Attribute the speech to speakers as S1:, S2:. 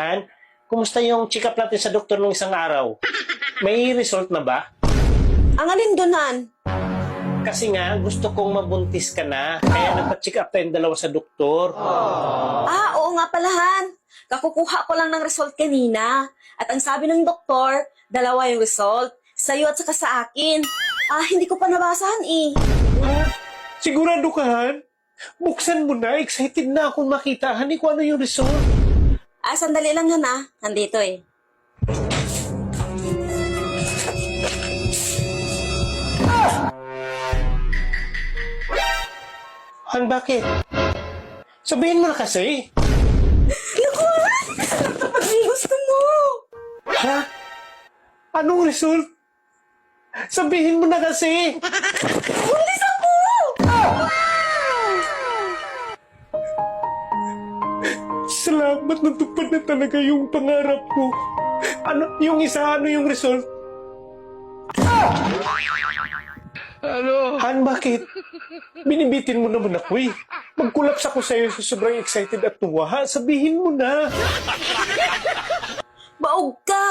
S1: Han, kumusta yung check-up natin sa doktor nung isang araw? May result na ba?
S2: Ang alin doon, Han?
S1: Kasi nga, gusto kong mabuntis ka na. Kaya nagpa-check up tayong dalawa sa doktor.
S2: Oo nga pala, Han. Kakukuha ko lang ng result kanina. At ang sabi ng doktor, 2 yung result. Sa'yo at saka sa akin. Hindi ko pa nabasahan eh.
S1: Ha? Sigurado ka, Han? Buksan mo na. Excited na akong makita. Han, kung ano yung result.
S2: Sandali lang, Han, ah. Nandito eh.
S1: Han, bakit? Sabihin mo na kasi.
S2: Naku, Han! Kapag gusto mo!
S1: Ha? Anong result? Sabihin mo na kasi.
S2: Buntis ako!
S1: Salamat, natupad na talaga yung pangarap ko. Ano yung isa, ano yung result? Han, bakit? Binibitin mo naman ako eh. Magkulaps ako sa'yo sa sobrang excited at tuwa. Ha? Sabihin mo na.
S2: Baog ka!